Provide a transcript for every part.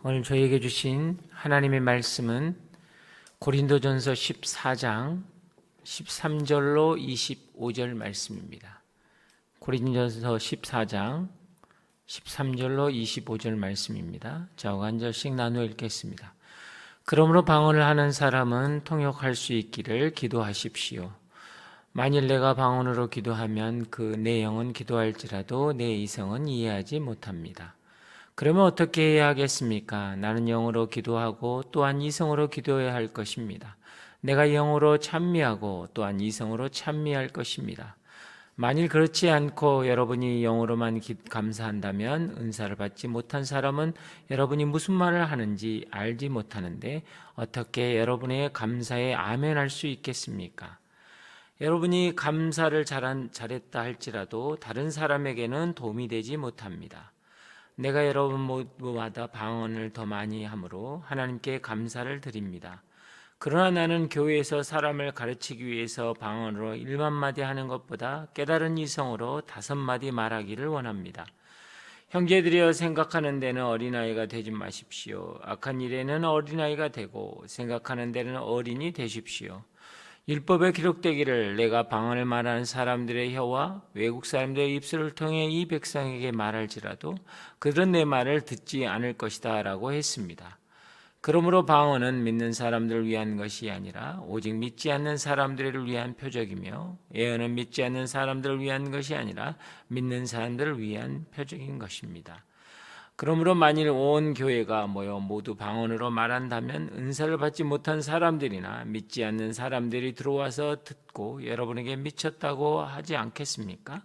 오늘 저희에게 주신 하나님의 말씀은 고린도전서 14장 13절로 25절 말씀입니다. 고린도전서 14장 13절로 25절 말씀입니다. 저와 한 절씩 나누어 읽겠습니다. 그러므로 방언을 하는 사람은 통역할 수 있기를 기도하십시오. 만일 내가 방언으로 기도하면 그 내 영은 기도할지라도 내 이성은 이해하지 못합니다. 그러면 어떻게 해야 하겠습니까? 나는 영으로 기도하고 또한 이성으로 기도해야 할 것입니다. 내가 영으로 찬미하고 또한 이성으로 찬미할 것입니다. 만일 그렇지 않고 여러분이 영으로만 감사한다면 은사를 받지 못한 사람은 여러분이 무슨 말을 하는지 알지 못하는데 어떻게 여러분의 감사에 아멘할 수 있겠습니까? 여러분이 감사를 잘했다 할지라도 다른 사람에게는 도움이 되지 못합니다. 내가 여러분 모두마다 방언을 더 많이 함으로 하나님께 감사를 드립니다. 그러나 나는 교회에서 사람을 가르치기 위해서 방언으로 1만 마디 하는 것보다 깨달은 이성으로 5마디 말하기를 원합니다. 형제들이여, 생각하는 데는 어린아이가 되지 마십시오. 악한 일에는 어린아이가 되고 생각하는 데는 어린이 되십시오. 율법에 기록되기를 내가 방언을 말하는 사람들의 혀와 외국 사람들의 입술을 통해 이 백성에게 말할지라도 그들은 내 말을 듣지 않을 것이다 라고 했습니다. 그러므로 방언은 믿는 사람들을 위한 것이 아니라 오직 믿지 않는 사람들을 위한 표적이며 예언은 믿지 않는 사람들을 위한 것이 아니라 믿는 사람들을 위한 표적인 것입니다. 그러므로 만일 온 교회가 모여 모두 방언으로 말한다면 은사를 받지 못한 사람들이나 믿지 않는 사람들이 들어와서 듣고 여러분에게 미쳤다고 하지 않겠습니까?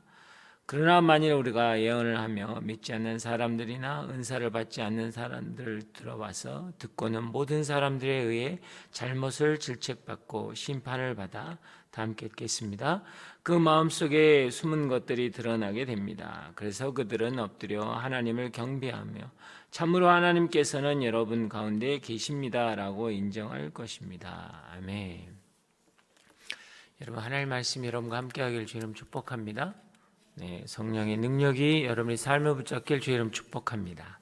그러나 만일 우리가 예언을 하며 믿지 않는 사람들이나 은사를 받지 않는 사람들 들어와서 듣고는 모든 사람들에 의해 잘못을 질책받고 심판을 받아 다 함께 읽겠습니다. 그 마음속에 숨은 것들이 드러나게 됩니다. 그래서 그들은 엎드려 하나님을 경배하며 참으로 하나님께서는 여러분 가운데 계십니다라고 인정할 것입니다. 아멘. 여러분, 하나님의 말씀이 여러분과 함께하기를 주의 이름 축복합니다. 네, 성령의 능력이 여러분의 삶을 붙잡길 주의 이름 축복합니다.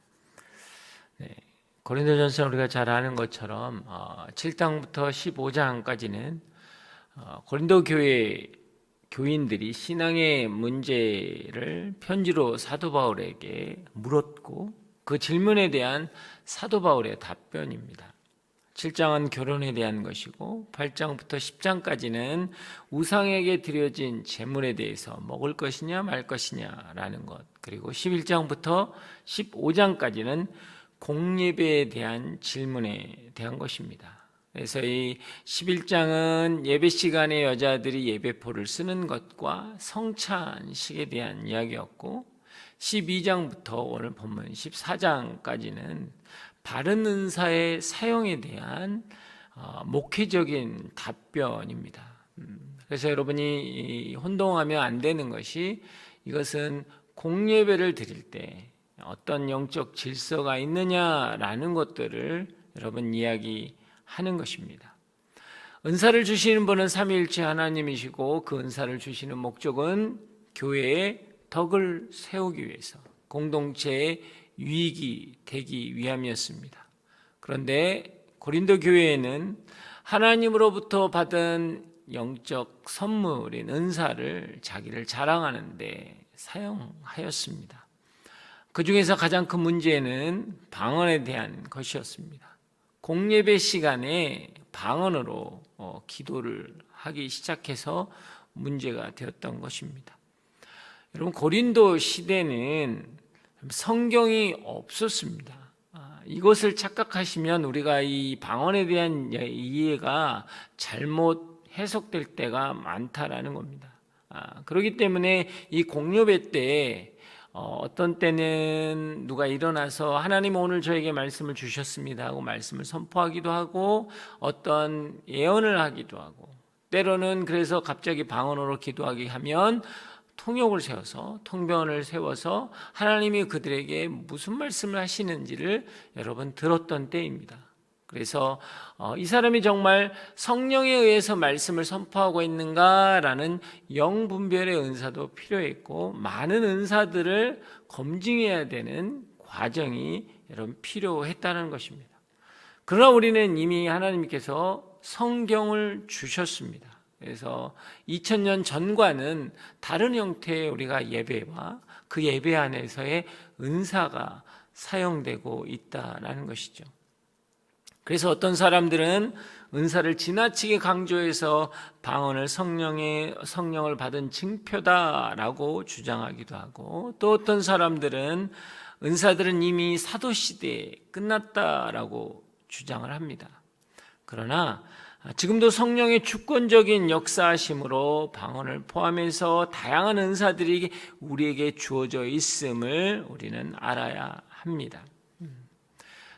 네, 고린도전서 우리가 잘 아는 것처럼 7장부터 15장까지는 고린도 교회 교인들이 신앙의 문제를 편지로 사도 바울에게 물었고 그 질문에 대한 사도 바울의 답변입니다. 7장은 결혼에 대한 것이고 8장부터 10장까지는 우상에게 드려진 제물에 대해서 먹을 것이냐 말 것이냐라는 것, 그리고 11장부터 15장까지는 공예배에 대한 질문에 대한 것입니다. 그래서 이 11장은 예배 시간에 여자들이 예배포를 쓰는 것과 성찬식에 대한 이야기였고 12장부터 오늘 본문 14장까지는 바른 은사의 사용에 대한 목회적인 답변입니다. 그래서 여러분이 혼동하면 안 되는 것이, 이것은 공예배를 드릴 때 어떤 영적 질서가 있느냐라는 것들을 여러분 이야기하는 것입니다. 은사를 주시는 분은 삼위일체 하나님이시고 그 은사를 주시는 목적은 교회의 덕을 세우기 위해서, 공동체의 유익이 되기 위함이었습니다. 그런데 고린도 교회에는 하나님으로부터 받은 영적 선물인 은사를 자기를 자랑하는 데 사용하였습니다. 그 중에서 가장 큰 문제는 방언에 대한 것이었습니다. 공예배 시간에 방언으로 기도를 하기 시작해서 문제가 되었던 것입니다. 여러분, 고린도 시대는 성경이 없었습니다. 이것을 착각하시면 우리가 이 방언에 대한 이해가 잘못 해석될 때가 많다라는 겁니다. 그렇기 때문에 이 공예배 때 어떤 때는 누가 일어나서 하나님 오늘 저에게 말씀을 주셨습니다 하고 말씀을 선포하기도 하고 어떤 예언을 하기도 하고, 때로는 그래서 갑자기 방언으로 기도하게 하면 통역을 세워서, 통변을 세워서 하나님이 그들에게 무슨 말씀을 하시는지를 여러분 들었던 때입니다. 그래서 이 사람이 정말 성령에 의해서 말씀을 선포하고 있는가라는 영분별의 은사도 필요했고, 많은 은사들을 검증해야 되는 과정이 여러분 필요했다는 것입니다. 그러나 우리는 이미 하나님께서 성경을 주셨습니다. 그래서 2000년 전과는 다른 형태의 우리가 예배와 그 예배 안에서의 은사가 사용되고 있다는 것이죠. 그래서 어떤 사람들은 은사를 지나치게 강조해서 방언을 성령을 받은 증표다라고 주장하기도 하고, 또 어떤 사람들은 은사들은 이미 사도시대에 끝났다라고 주장을 합니다. 그러나 지금도 성령의 주권적인 역사하심으로 방언을 포함해서 다양한 은사들이 우리에게 주어져 있음을 우리는 알아야 합니다.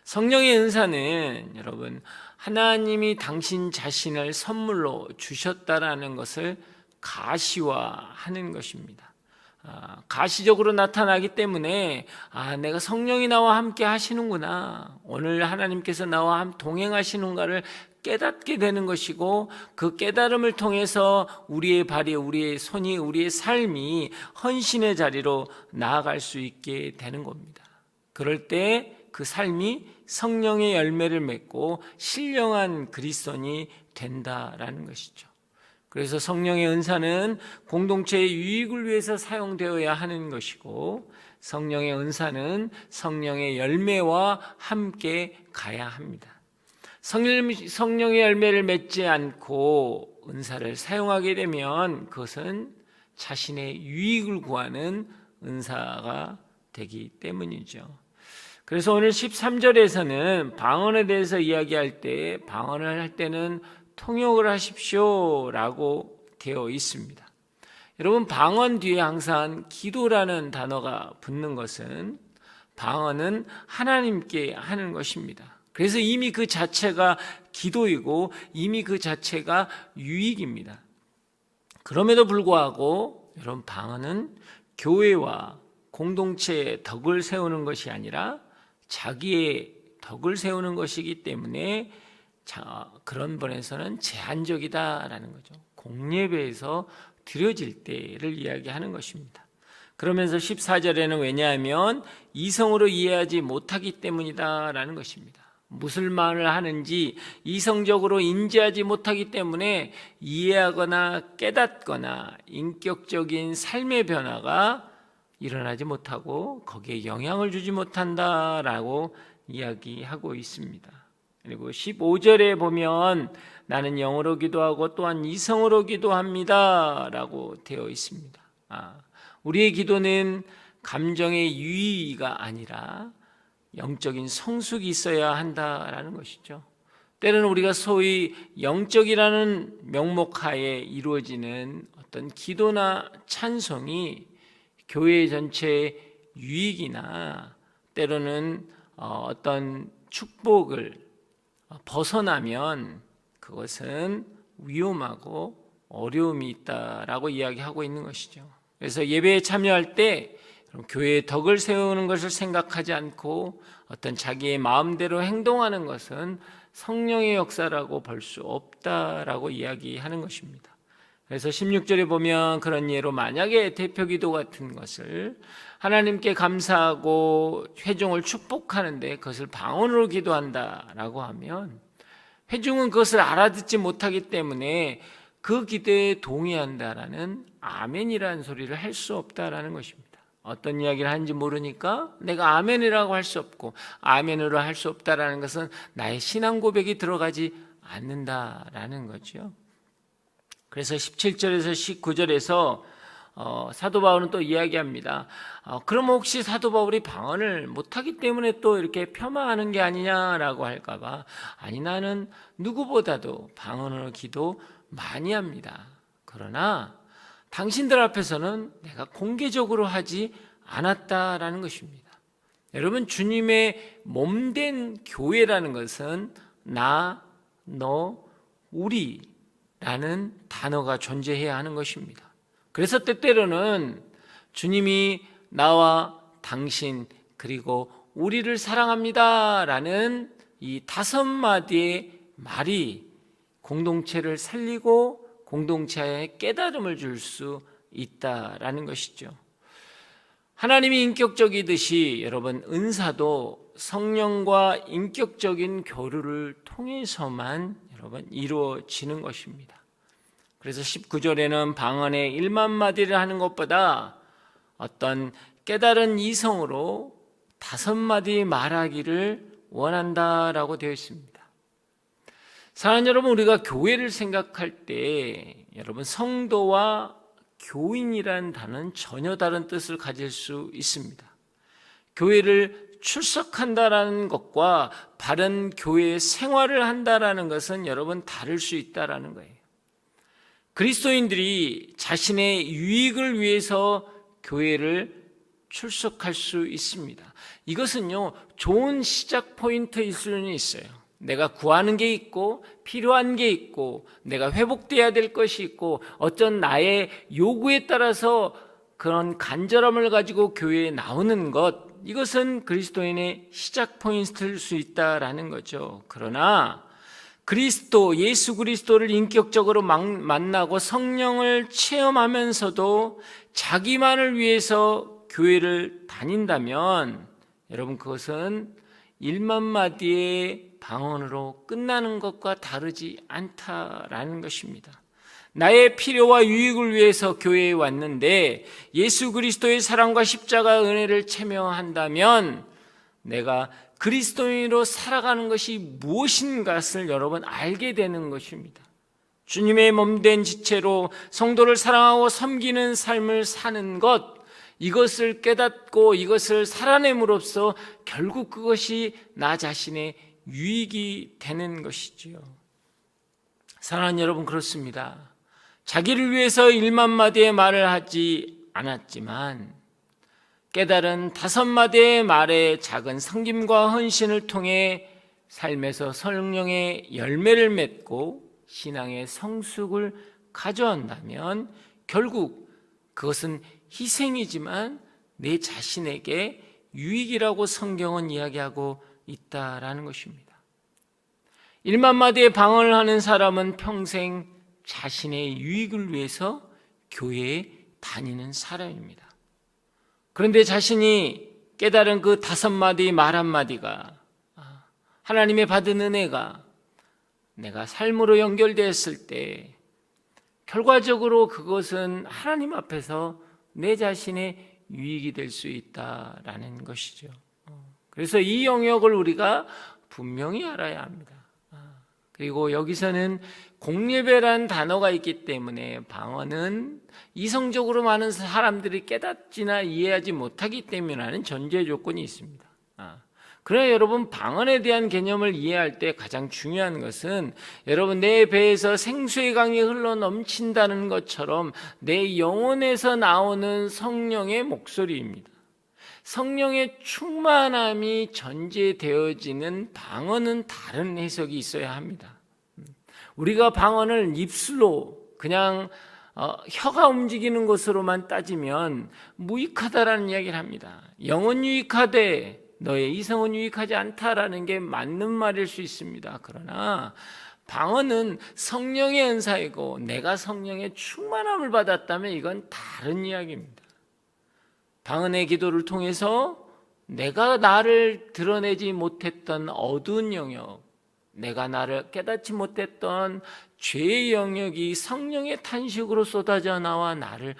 성령의 은사는 여러분 하나님이 당신 자신을 선물로 주셨다라는 것을 가시화하는 것입니다. 가시적으로 나타나기 때문에 내가 성령이 나와 함께 하시는구나, 오늘 하나님께서 나와 동행하시는가를 깨닫게 되는 것이고, 그 깨달음을 통해서 우리의 발이, 우리의 손이, 우리의 삶이 헌신의 자리로 나아갈 수 있게 되는 겁니다. 그럴 때 그 삶이 성령의 열매를 맺고 신령한 그리스도인이 된다라는 것이죠. 그래서 성령의 은사는 공동체의 유익을 위해서 사용되어야 하는 것이고, 성령의 은사는 성령의 열매와 함께 가야 합니다. 성령의 열매를 맺지 않고 은사를 사용하게 되면 그것은 자신의 유익을 구하는 은사가 되기 때문이죠. 그래서 오늘 13절에서는 방언에 대해서 이야기할 때, 방언을 할 때는 통역을 하십시오 라고 되어 있습니다. 여러분, 방언 뒤에 항상 기도라는 단어가 붙는 것은, 방언은 하나님께 하는 것입니다. 그래서 이미 그 자체가 기도이고 이미 그 자체가 유익입니다. 그럼에도 불구하고 여러분, 방언은 교회와 공동체의 덕을 세우는 것이 아니라 자기의 덕을 세우는 것이기 때문에 그런 번에서는 제한적이다라는 거죠. 공예배에서 드려질 때를 이야기하는 것입니다. 그러면서 14절에는 왜냐하면 이성으로 이해하지 못하기 때문이다라는 것입니다. 무슨 말을 하는지 이성적으로 인지하지 못하기 때문에 이해하거나 깨닫거나 인격적인 삶의 변화가 일어나지 못하고 거기에 영향을 주지 못한다라고 이야기하고 있습니다. 그리고 15절에 보면 나는 영어로 기도하고 또한 이성으로 기도합니다 라고 되어 있습니다. 우리의 기도는 감정의 유의가 아니라 영적인 성숙이 있어야 한다라는 것이죠. 때로는 우리가 소위 영적이라는 명목하에 이루어지는 어떤 기도나 찬송이 교회 전체의 유익이나 때로는 어떤 축복을 벗어나면 그것은 위험하고 어려움이 있다라고 이야기하고 있는 것이죠. 그래서 예배에 참여할 때 교회의 덕을 세우는 것을 생각하지 않고 어떤 자기의 마음대로 행동하는 것은 성령의 역사라고 볼 수 없다라고 이야기하는 것입니다. 그래서 16절에 보면 그런 예로 만약에 대표기도 같은 것을 하나님께 감사하고 회중을 축복하는데 그것을 방언으로 기도한다라고 하면 회중은 그것을 알아듣지 못하기 때문에 그 기도에 동의한다라는 아멘이라는 소리를 할 수 없다라는 것입니다. 어떤 이야기를 하는지 모르니까 내가 아멘이라고 할 수 없고 아멘으로 할 수 없다라는 것은 나의 신앙 고백이 들어가지 않는다라는 거죠. 그래서 17절에서 19절에서 사도 바울은 또 이야기합니다. 그럼 혹시 사도 바울이 방언을 못하기 때문에 또 이렇게 폄하하는 게 아니냐라고 할까봐, 아니 나는 누구보다도 방언으로 기도 많이 합니다. 그러나 당신들 앞에서는 내가 공개적으로 하지 않았다라는 것입니다. 여러분, 주님의 몸된 교회라는 것은 나, 너, 우리 라는 단어가 존재해야 하는 것입니다. 그래서 때때로는 주님이 나와 당신 그리고 우리를 사랑합니다 라는 이 5마디의 말이 공동체를 살리고 공동체에 깨달음을 줄 수 있다라는 것이죠. 하나님이 인격적이듯이 여러분 은사도 성령과 인격적인 교류를 통해서만 여러분 이루어지는 것입니다. 그래서 19절에는 방언에 1만 마디를 하는 것보다 어떤 깨달은 이성으로 5마디 말하기를 원한다라고 되어 있습니다. 사랑하는 여러분, 우리가 교회를 생각할 때 여러분 성도와 교인이라는 단어는 전혀 다른 뜻을 가질 수 있습니다. 교회를 출석한다라는 것과 바른 교회 생활을 한다라는 것은 여러분 다를 수 있다라는 거예요. 그리스도인들이 자신의 유익을 위해서 교회를 출석할 수 있습니다. 이것은요, 좋은 시작 포인트일 수는 있어요. 내가 구하는 게 있고 필요한 게 있고 내가 회복돼야 될 것이 있고 어떤 나의 요구에 따라서 그런 간절함을 가지고 교회에 나오는 것, 이것은 그리스도인의 시작 포인트일 수 있다라는 거죠. 그러나 예수 그리스도를 인격적으로 만나고 성령을 체험하면서도 자기만을 위해서 교회를 다닌다면 여러분 그것은 1만 마디의 방언으로 끝나는 것과 다르지 않다라는 것입니다. 나의 필요와 유익을 위해서 교회에 왔는데 예수 그리스도의 사랑과 십자가 은혜를 체면한다면 내가 그리스도인으로 살아가는 것이 무엇인가를 여러분 알게 되는 것입니다. 주님의 몸된 지체로 성도를 사랑하고 섬기는 삶을 사는 것, 이것을 깨닫고 이것을 살아냄으로써 결국 그것이 나 자신의 유익이 되는 것이지요. 사랑하는 여러분, 그렇습니다. 자기를 위해서 1만 마디의 말을 하지 않았지만 깨달은 5마디의 말의 작은 섬김과 헌신을 통해 삶에서 성령의 열매를 맺고 신앙의 성숙을 가져온다면 결국 그것은 희생이지만 내 자신에게 유익이라고 성경은 이야기하고 있다라는 것입니다. 1만 마디의 방언을 하는 사람은 평생 자신의 유익을 위해서 교회에 다니는 사람입니다. 그런데 자신이 깨달은 그 5마디 말 한마디가 하나님의 받은 은혜가 내가 삶으로 연결되었을 때 결과적으로 그것은 하나님 앞에서 내 자신의 유익이 될 수 있다라는 것이죠. 그래서 이 영역을 우리가 분명히 알아야 합니다. 그리고 여기서는 공예배라는 단어가 있기 때문에 방언은 이성적으로 많은 사람들이 깨닫지나 이해하지 못하기 때문이라는 전제 조건이 있습니다. 그러나 여러분, 방언에 대한 개념을 이해할 때 가장 중요한 것은 여러분 내 배에서 생수의 강이 흘러 넘친다는 것처럼 내 영혼에서 나오는 성령의 목소리입니다. 성령의 충만함이 전제되어지는 방언은 다른 해석이 있어야 합니다. 우리가 방언을 입술로 그냥 혀가 움직이는 것으로만 따지면 무익하다라는 이야기를 합니다. 영은 유익하되 너의 이성은 유익하지 않다라는 게 맞는 말일 수 있습니다. 그러나 방언은 성령의 은사이고 내가 성령의 충만함을 받았다면 이건 다른 이야기입니다. 방언의 기도를 통해서 내가 나를 드러내지 못했던 어두운 영역, 내가 나를 깨닫지 못했던 죄의 영역이 성령의 탄식으로 쏟아져 나와 나를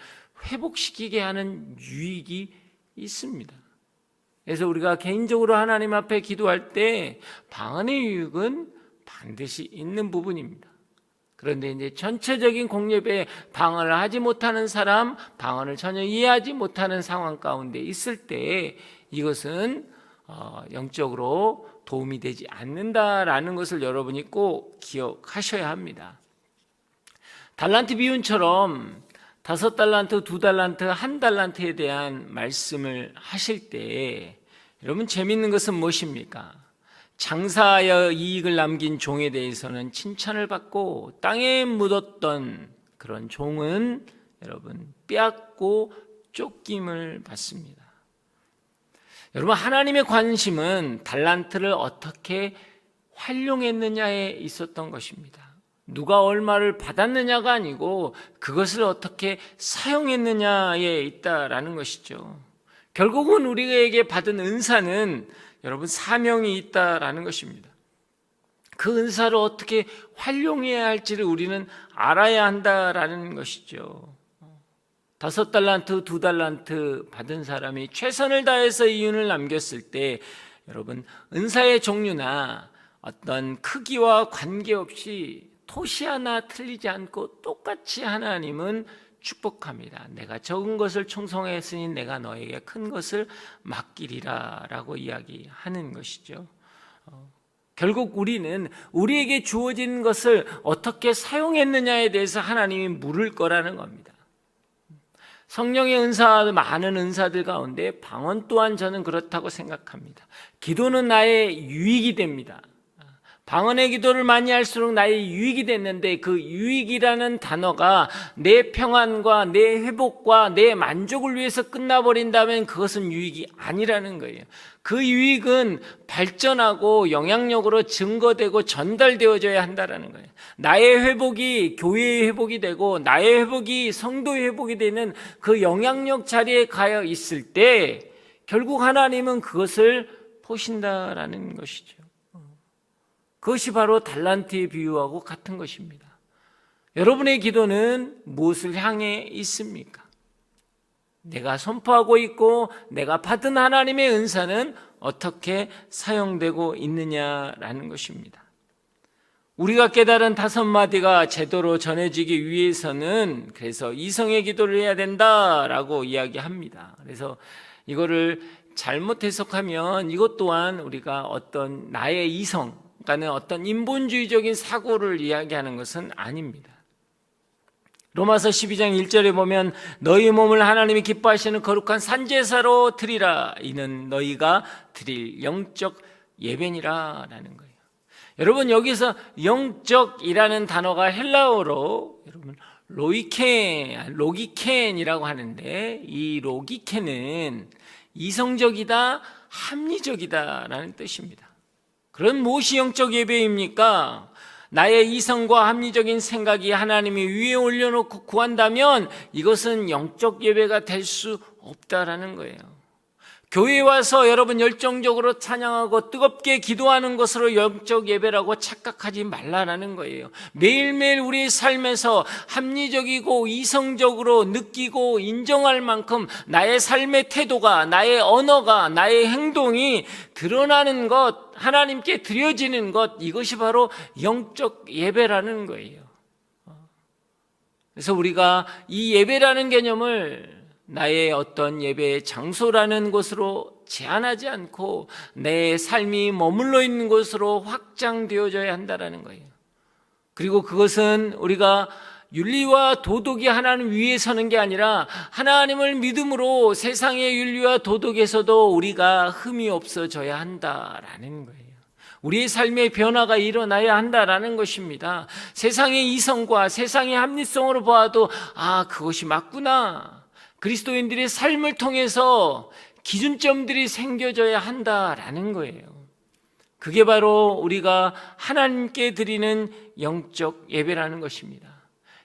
회복시키게 하는 유익이 있습니다. 그래서 우리가 개인적으로 하나님 앞에 기도할 때 방언의 유익은 반드시 있는 부분입니다. 그런데 이제 전체적인 공예배에 방언을 하지 못하는 사람, 방언을 전혀 이해하지 못하는 상황 가운데 있을 때 이것은 영적으로 도움이 되지 않는다라는 것을 여러분이 꼭 기억하셔야 합니다. 달란트 비유처럼 5달란트, 2달란트, 1달란트에 대한 말씀을 하실 때 여러분 재미있는 것은 무엇입니까? 장사하여 이익을 남긴 종에 대해서는 칭찬을 받고 땅에 묻었던 그런 종은 여러분 빼앗고 쫓김을 받습니다. 여러분, 하나님의 관심은 달란트를 어떻게 활용했느냐에 있었던 것입니다. 누가 얼마를 받았느냐가 아니고 그것을 어떻게 사용했느냐에 있다라는 것이죠. 결국은 우리에게 받은 은사는 여러분 사명이 있다라는 것입니다. 그 은사를 어떻게 활용해야 할지를 우리는 알아야 한다라는 것이죠. 5달란트, 2달란트 받은 사람이 최선을 다해서 이윤을 남겼을 때 여러분 은사의 종류나 어떤 크기와 관계없이 토시 하나 틀리지 않고 똑같이 하나님은 축복합니다. 내가 적은 것을 충성했으니 내가 너에게 큰 것을 맡기리라 라고 이야기하는 것이죠. 결국 우리는 우리에게 주어진 것을 어떻게 사용했느냐에 대해서 하나님이 물을 거라는 겁니다. 성령의 은사, 많은 은사들 가운데 방언 또한 저는 그렇다고 생각합니다. 기도는 나의 유익이 됩니다. 방언의 기도를 많이 할수록 나의 유익이 됐는데 그 유익이라는 단어가 내 평안과 내 회복과 내 만족을 위해서 끝나버린다면 그것은 유익이 아니라는 거예요. 그 유익은 발전하고 영향력으로 증거되고 전달되어져야 한다는 거예요. 나의 회복이 교회의 회복이 되고 나의 회복이 성도의 회복이 되는 그 영향력 자리에 가여 있을 때 결국 하나님은 그것을 보신다라는 것이죠. 그것이 바로 달란트의 비유하고 같은 것입니다. 여러분의 기도는 무엇을 향해 있습니까? 내가 선포하고 있고 내가 받은 하나님의 은사는 어떻게 사용되고 있느냐라는 것입니다. 우리가 깨달은 5마디가 제대로 전해지기 위해서는 그래서 이성의 기도를 해야 된다라고 이야기합니다. 그래서 이거를 잘못 해석하면 이것 또한 우리가 어떤 나의 이성, 그러니까 어떤 인본주의적인 사고를 이야기하는 것은 아닙니다. 로마서 12장 1절에 보면 너희 몸을 하나님이 기뻐하시는 거룩한 산제사로 드리라. 이는 너희가 드릴 영적 예배니라 라는 거예요. 여러분 여기서 영적이라는 단어가 헬라어로 여러분 로기켄이라고 하는데 이 로기켄은 이성적이다, 합리적이다 라는 뜻입니다. 그런 무엇이 영적 예배입니까? 나의 이성과 합리적인 생각이 하나님이 위에 올려놓고 구한다면 이것은 영적 예배가 될 수 없다라는 거예요. 교회에 와서 여러분 열정적으로 찬양하고 뜨겁게 기도하는 것으로 영적 예배라고 착각하지 말라라는 거예요. 매일매일 우리의 삶에서 합리적이고 이성적으로 느끼고 인정할 만큼 나의 삶의 태도가, 나의 언어가, 나의 행동이 드러나는 것, 하나님께 드려지는 것, 이것이 바로 영적 예배라는 거예요. 그래서 우리가 이 예배라는 개념을 나의 어떤 예배의 장소라는 곳으로 제한하지 않고 내 삶이 머물러 있는 곳으로 확장되어져야 한다는 거예요. 그리고 그것은 우리가 윤리와 도덕이 하나님 위에 서는 게 아니라 하나님을 믿음으로 세상의 윤리와 도덕에서도 우리가 흠이 없어져야 한다라는 거예요. 우리의 삶의 변화가 일어나야 한다라는 것입니다. 세상의 이성과 세상의 합리성으로 봐도 그것이 맞구나. 그리스도인들의 삶을 통해서 기준점들이 생겨져야 한다라는 거예요. 그게 바로 우리가 하나님께 드리는 영적 예배라는 것입니다.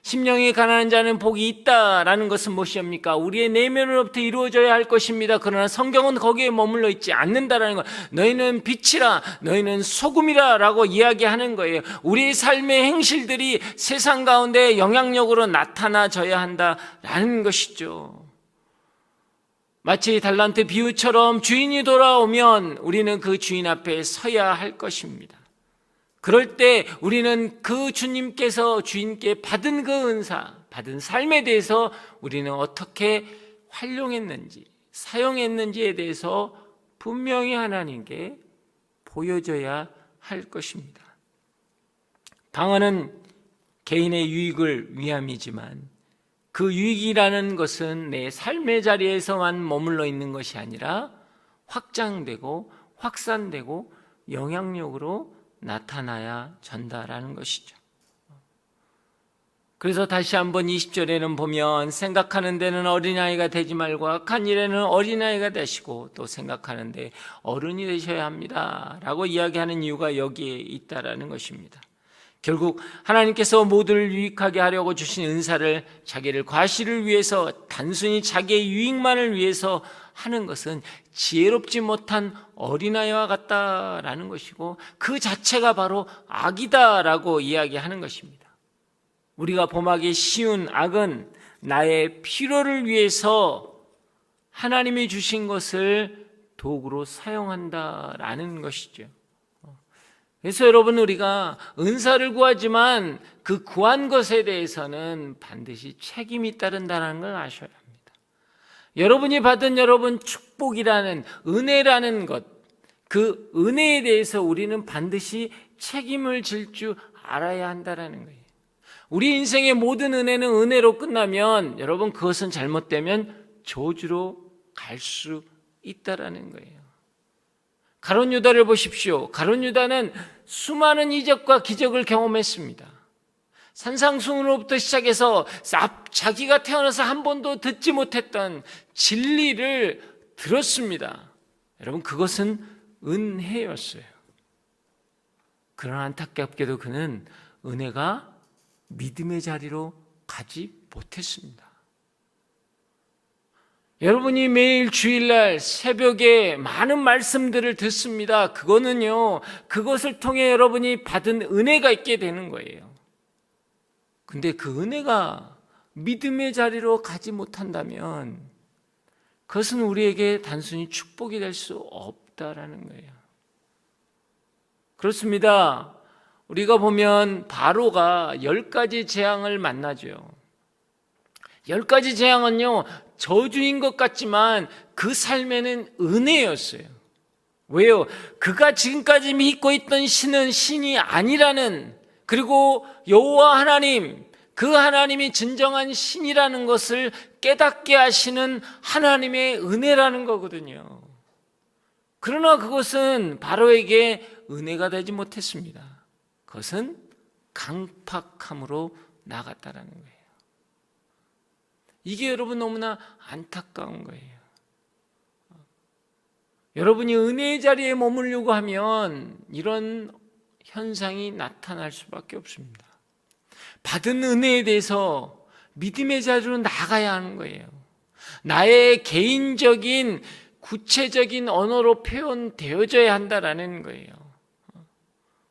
심령이 가난한 자는 복이 있다라는 것은 무엇입니까? 우리의 내면으로부터 이루어져야 할 것입니다. 그러나 성경은 거기에 머물러 있지 않는다라는 것. 너희는 빛이라, 너희는 소금이라 라고 이야기하는 거예요. 우리의 삶의 행실들이 세상 가운데 영향력으로 나타나져야 한다라는 것이죠. 마치 달란트 비유처럼 주인이 돌아오면 우리는 그 주인 앞에 서야 할 것입니다. 그럴 때 우리는 그 주님께서 주인께 받은 그 은사, 받은 삶에 대해서 우리는 어떻게 활용했는지, 사용했는지에 대해서 분명히 하나님께 보여줘야 할 것입니다. 방언은 개인의 유익을 위함이지만 그 유익이라는 것은 내 삶의 자리에서만 머물러 있는 것이 아니라 확장되고 확산되고 영향력으로 나타나야 전달하는 것이죠. 그래서 다시 한번 20절에는 보면 생각하는 데는 어린아이가 되지 말고 악한 일에는 어린아이가 되시고 또 생각하는 데 어른이 되셔야 합니다 라고 이야기하는 이유가 여기에 있다라는 것입니다. 결국 하나님께서 모두를 유익하게 하려고 주신 은사를 자기를 과시를 위해서 단순히 자기의 유익만을 위해서 하는 것은 지혜롭지 못한 어린아이와 같다라는 것이고 그 자체가 바로 악이다라고 이야기하는 것입니다. 우리가 범하기 쉬운 악은 나의 필요를 위해서 하나님이 주신 것을 도구로 사용한다라는 것이죠. 그래서 여러분, 우리가 은사를 구하지만 그 구한 것에 대해서는 반드시 책임이 따른다는 걸 아셔야 합니다. 여러분이 받은 여러분 축복이라는 은혜라는 것, 그 은혜에 대해서 우리는 반드시 책임을 질 줄 알아야 한다는 거예요. 우리 인생의 모든 은혜는 은혜로 끝나면 여러분 그것은 잘못되면 저주로 갈 수 있다라는 거예요. 가룟 유다를 보십시오. 가룟 유다는 수많은 이적과 기적을 경험했습니다. 산상수훈으로부터 시작해서 자기가 태어나서 한 번도 듣지 못했던 진리를 들었습니다. 여러분, 그것은 은혜였어요. 그러나 안타깝게도 그는 은혜가 믿음의 자리로 가지 못했습니다. 여러분이 매일 주일날 새벽에 많은 말씀들을 듣습니다. 그것을 통해 여러분이 받은 은혜가 있게 되는 거예요. 근데 그 은혜가 믿음의 자리로 가지 못한다면 그것은 우리에게 단순히 축복이 될 수 없다라는 거예요. 그렇습니다. 우리가 보면 바로가 10가지 재앙을 만나죠. 10가지 재앙은요, 저주인 것 같지만 그 삶에는 은혜였어요. 왜요? 그가 지금까지 믿고 있던 신은 신이 아니라는, 그리고 여호와 하나님, 그 하나님이 진정한 신이라는 것을 깨닫게 하시는 하나님의 은혜라는 거거든요. 그러나 그것은 바로에게 은혜가 되지 못했습니다. 그것은 강팍함으로 나갔다라는 거예요. 이게 여러분 너무나 안타까운 거예요. 여러분이 은혜의 자리에 머물려고 하면 이런 현상이 나타날 수밖에 없습니다. 받은 은혜에 대해서 믿음의 자리로 나가야 하는 거예요. 나의 개인적인 구체적인 언어로 표현되어져야 한다라는 거예요.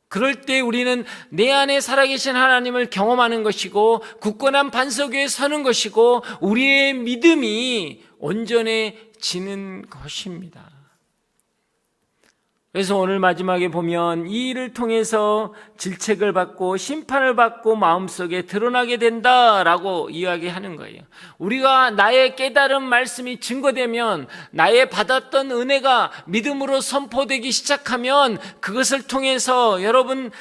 그럴 때 우리는 내 안에 살아계신 하나님을 경험하는 것이고 굳건한 반석 위에 서는 것이고 우리의 믿음이 온전해지는 것입니다. 그래서 오늘 마지막에 보면 이 일을 통해서 질책을 받고 심판을 받고 마음속에 드러나게 된다라고 이야기하는 거예요. 우리가 나의 깨달은 말씀이 증거되면, 나의 받았던 은혜가 믿음으로 선포되기 시작하면 그것을 통해서 여러분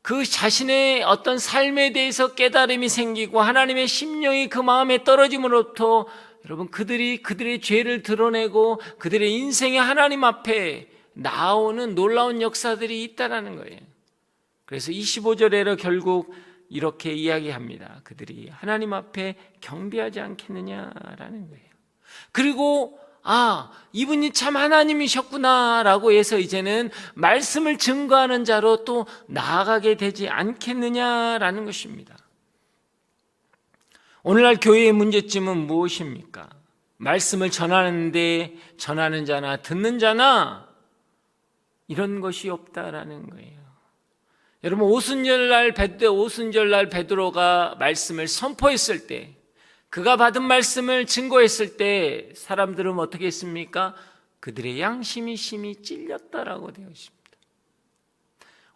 그 자신의 어떤 삶에 대해서 깨달음이 생기고 하나님의 심령이 그 마음에 떨어짐으로부터 여러분 그들의 죄를 드러내고 그들의 인생의 하나님 앞에 나오는 놀라운 역사들이 있다라는 거예요. 그래서 25절에는 결국 이렇게 이야기합니다. 그들이 하나님 앞에 경배하지 않겠느냐라는 거예요. 그리고 이분이 참 하나님이셨구나라고 해서 이제는 말씀을 증거하는 자로 또 나아가게 되지 않겠느냐라는 것입니다. 오늘날 교회의 문제점은 무엇입니까? 말씀을 전하는데 전하는 자나 듣는 자나 이런 것이 없다라는 거예요. 여러분, 오순절날 베드로가 말씀을 선포했을 때, 그가 받은 말씀을 증거했을 때 사람들은 어떻게 했습니까? 그들의 양심이 심히 찔렸다라고 되어 있습니다.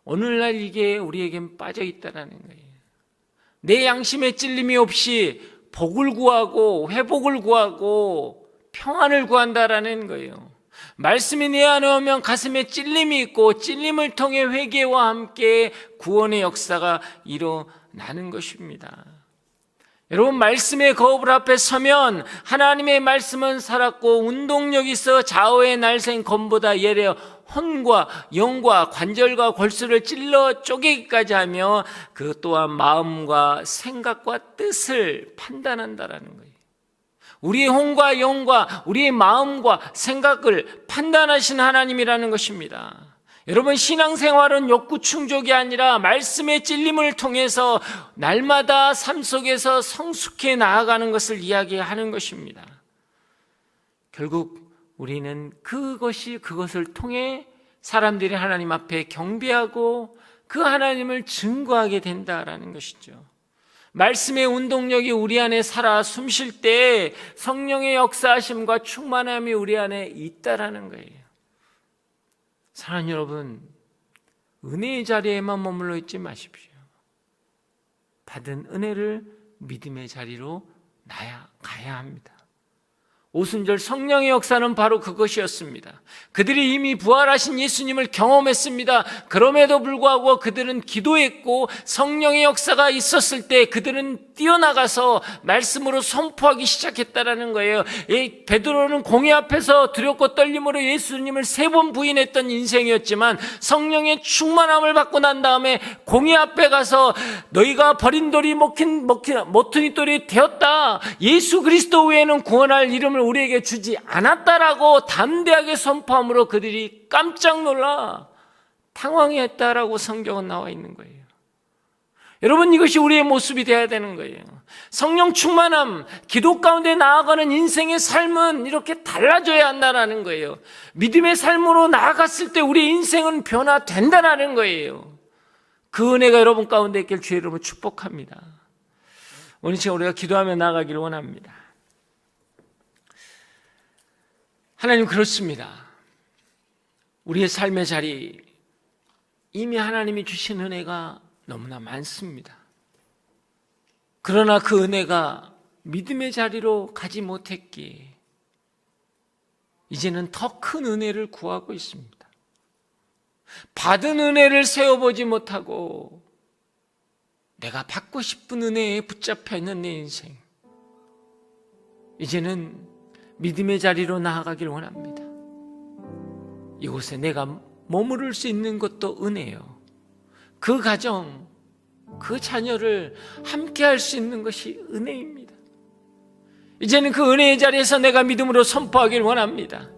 오늘날 이게 우리에겐 빠져 있다라는 거예요. 내 양심의 찔림이 없이 복을 구하고 회복을 구하고 평안을 구한다라는 거예요. 말씀이 내 안에 오면 가슴에 찔림이 있고 찔림을 통해 회개와 함께 구원의 역사가 일어나는 것입니다. 여러분, 말씀의 거울 앞에 서면 하나님의 말씀은 살았고 운동력 있어 좌우의 날쌘 검보다 예리하여 혼과 영과 관절과 골수를 찔러 쪼개기까지 하며 그 또한 마음과 생각과 뜻을 판단한다라는 거예요. 우리의 혼과 영과 우리의 마음과 생각을 판단하신 하나님이라는 것입니다. 여러분, 신앙생활은 욕구 충족이 아니라 말씀의 찔림을 통해서 날마다 삶 속에서 성숙해 나아가는 것을 이야기하는 것입니다. 결국 우리는 그것을 통해 사람들이 하나님 앞에 경배하고 그 하나님을 증거하게 된다라는 것이죠. 말씀의 운동력이 우리 안에 살아 숨쉴 때 성령의 역사하심과 충만함이 우리 안에 있다라는 거예요. 사랑하는 여러분, 은혜의 자리에만 머물러 있지 마십시오. 받은 은혜를 믿음의 자리로 가야 합니다. 오순절 성령의 역사는 바로 그것이었습니다. 그들이 이미 부활하신 예수님을 경험했습니다. 그럼에도 불구하고 그들은 기도했고 성령의 역사가 있었을 때 그들은 뛰어나가서 말씀으로 선포하기 시작했다라는 거예요. 베드로는 공회 앞에서 두렵고 떨림으로 예수님을 3번 부인했던 인생이었지만 성령의 충만함을 받고 난 다음에 공회 앞에 가서 너희가 버린 돌이 먹힌 모퉁이 돌이 되었다. 예수 그리스도 외에는 구원할 이름을 우리에게 주지 않았다라고 담대하게 선포함으로 그들이 깜짝 놀라 당황했다라고 성경은 나와 있는 거예요. 여러분, 이것이 우리의 모습이 되어야 되는 거예요. 성령 충만함, 기도 가운데 나아가는 인생의 삶은 이렇게 달라져야 한다는 거예요. 믿음의 삶으로 나아갔을 때 우리의 인생은 변화된다는 거예요. 그 은혜가 여러분 가운데 있길 주의 이름으로 축복합니다. 오늘 시간 우리가 기도하며 나아가기를 원합니다. 하나님, 그렇습니다. 우리의 삶의 자리, 이미 하나님이 주신 은혜가 너무나 많습니다. 그러나 그 은혜가 믿음의 자리로 가지 못했기에 이제는 더 큰 은혜를 구하고 있습니다. 받은 은혜를 세워보지 못하고 내가 받고 싶은 은혜에 붙잡혀 있는 내 인생, 이제는 믿음의 자리로 나아가길 원합니다. 이곳에 내가 머무를 수 있는 것도 은혜요. 그 가정, 그 자녀를 함께 할 수 있는 것이 은혜입니다. 이제는 그 은혜의 자리에서 내가 믿음으로 선포하길 원합니다.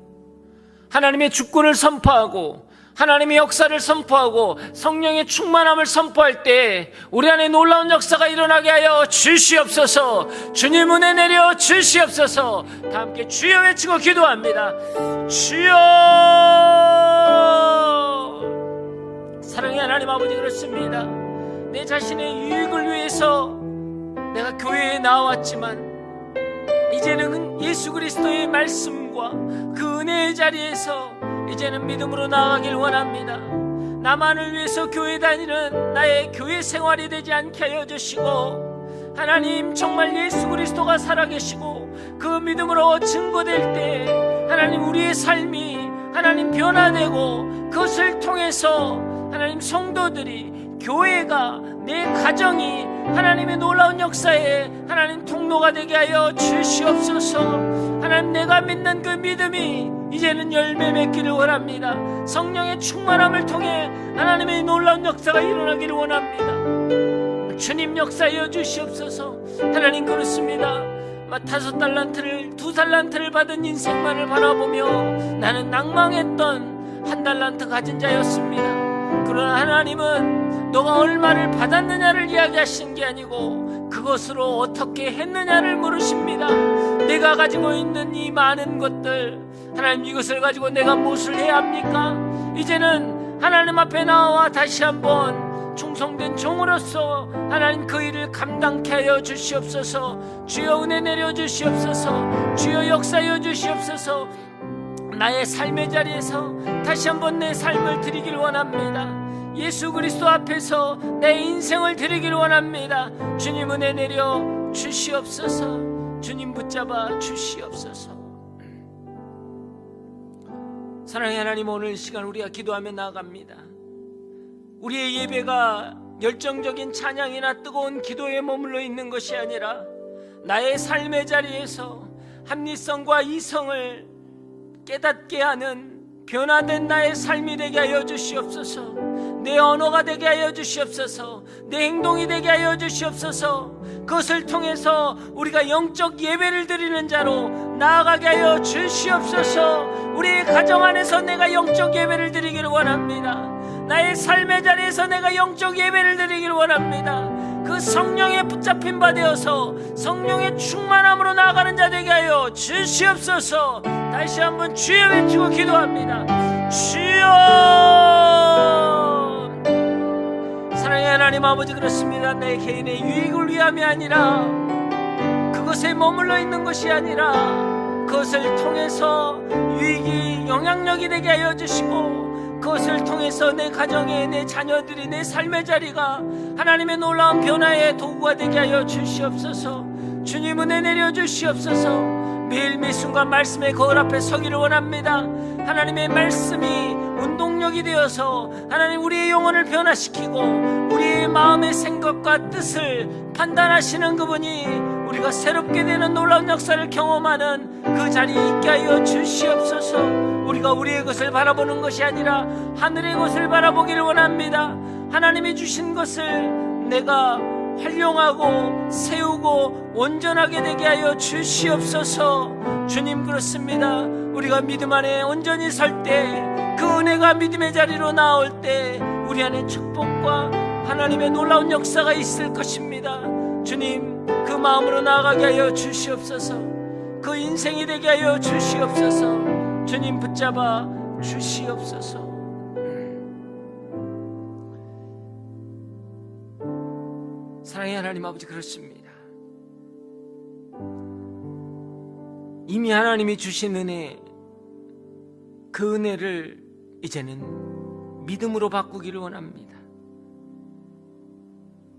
하나님의 주권을 선포하고 하나님의 역사를 선포하고 성령의 충만함을 선포할 때 우리 안에 놀라운 역사가 일어나게 하여 주시옵소서. 주님 은혜 내려 주시옵소서. 다 함께 주여 외치고 기도합니다. 주여. 사랑의 하나님 아버지, 그렇습니다. 내 자신의 유익을 위해서 내가 교회에 나왔지만 이제는 예수 그리스도의 말씀과 그 은혜의 자리에서 이제는 믿음으로 나아가길 원합니다. 나만을 위해서 교회 다니는 나의 교회 생활이 되지 않게 하여 주시고, 하나님, 정말 예수 그리스도가 살아계시고 그 믿음으로 증거될 때 하나님, 우리의 삶이 하나님 변화되고 그것을 통해서 하나님, 성도들이, 교회가, 내 가정이 하나님의 놀라운 역사에 하나님 통로가 되게 하여 주시옵소서. 하나님, 내가 믿는 그 믿음이 이제는 열매 맺기를 원합니다. 성령의 충만함을 통해 하나님의 놀라운 역사가 일어나기를 원합니다. 주님, 역사하여 주시옵소서. 하나님, 그렇습니다. 5달란트를 2달란트를 받은 인생만을 바라보며 나는 낭망했던 1달란트 가진 자였습니다. 그러나 하나님은 너가 얼마를 받았느냐를 이야기하신 게 아니고 그것으로 어떻게 했느냐를 물으십니다. 내가 가지고 있는 이 많은 것들, 하나님, 이것을 가지고 내가 무엇을 해야 합니까? 이제는 하나님 앞에 나와 다시 한번 충성된 종으로서 하나님, 그 일을 감당케 하여 주시옵소서. 주여 은혜 내려 주시옵소서. 주여 역사하여 주시옵소서. 나의 삶의 자리에서 다시 한번 내 삶을 드리길 원합니다. 예수 그리스도 앞에서 내 인생을 드리길 원합니다. 주님, 은혜 내려 주시옵소서. 주님, 붙잡아 주시옵소서. 사랑의 하나님, 오늘 시간 우리가 기도하며 나아갑니다. 우리의 예배가 열정적인 찬양이나 뜨거운 기도에 머물러 있는 것이 아니라 나의 삶의 자리에서 합리성과 이성을 깨닫게 하는 변화된 나의 삶이 되게 하여 주시옵소서. 내 언어가 되게 하여 주시옵소서. 내 행동이 되게 하여 주시옵소서. 그것을 통해서 우리가 영적 예배를 드리는 자로 나아가게 하여 주시옵소서. 우리의 가정 안에서 내가 영적 예배를 드리기를 원합니다. 나의 삶의 자리에서 내가 영적 예배를 드리기를 원합니다. 그 성령에 붙잡힌 바 되어서 성령의 충만함으로 나아가는 자 되게 하여 주시옵소서. 다시 한번 주여 외치고 기도합니다. 주여. 사랑의 하나님 아버지, 그렇습니다. 내 개인의 유익을 위함이 아니라, 그것에 머물러 있는 것이 아니라 그것을 통해서 유익이 영향력이 되게 하여 주시고, 그것을 통해서 내 가정에, 내 자녀들이, 내 삶의 자리가 하나님의 놀라운 변화의 도구가 되게 하여 주시옵소서. 주님 은혜 내려 주시옵소서. 매일 매 순간 말씀의 거울 앞에 서기를 원합니다. 하나님의 말씀이 운동력이 되어서 하나님 우리의 영혼을 변화시키고 우리의 마음의 생각과 뜻을 판단하시는 그분이 우리가 새롭게 되는 놀라운 역사를 경험하는 그 자리에 있게 하여 주시옵소서. 우리가 우리의 것을 바라보는 것이 아니라 하늘의 것을 바라보기를 원합니다. 하나님이 주신 것을 내가 활용하고 세우고 온전하게 되게 하여 주시옵소서. 주님, 그렇습니다. 우리가 믿음 안에 온전히 설 때, 그 은혜가 믿음의 자리로 나올 때 우리 안에 축복과 하나님의 놀라운 역사가 있을 것입니다. 주님, 그 마음으로 나아가게 하여 주시옵소서. 그 인생이 되게 하여 주시옵소서. 주님, 붙잡아 주시옵소서. 사랑의 하나님 아버지, 그렇습니다. 이미 하나님이 주신 은혜, 그 은혜를 이제는 믿음으로 바꾸기를 원합니다.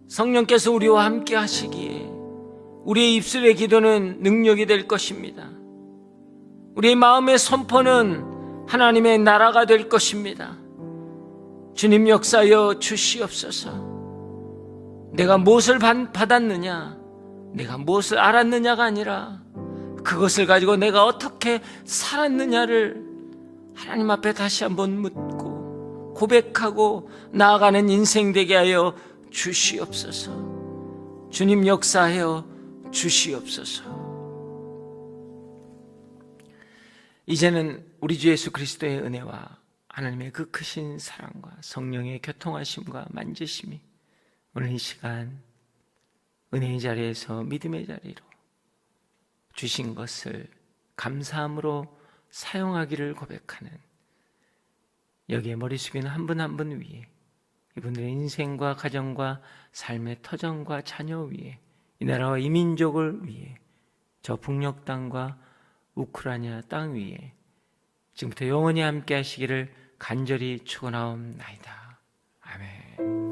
성령께서 우리와 함께 하시기에 우리의 입술의 기도는 능력이 될 것입니다. 우리의 마음의 선포는 하나님의 나라가 될 것입니다. 주님, 역사하여 주시옵소서. 내가 무엇을 받았느냐, 내가 무엇을 알았느냐가 아니라 그것을 가지고 내가 어떻게 살았느냐를 하나님 앞에 다시 한번 묻고 고백하고 나아가는 인생 되게 하여 주시옵소서. 주님, 역사하여 주시옵소서. 이제는 우리 주 예수 그리스도의 은혜와 하나님의 그 크신 사랑과 성령의 교통하심과 만지심이 오늘 이 시간 은혜의 자리에서 믿음의 자리로 주신 것을 감사함으로 사용하기를 고백하는, 여기에 머리 숙이는 한 분 한 분 위에, 이분들의 인생과 가정과 삶의 터전과 자녀 위에, 이 나라와 이 민족을 위해, 저 북녘 땅과 우크라이나 땅 위에 지금부터 영원히 함께 하시기를 간절히 축원하옵나이다. 아멘.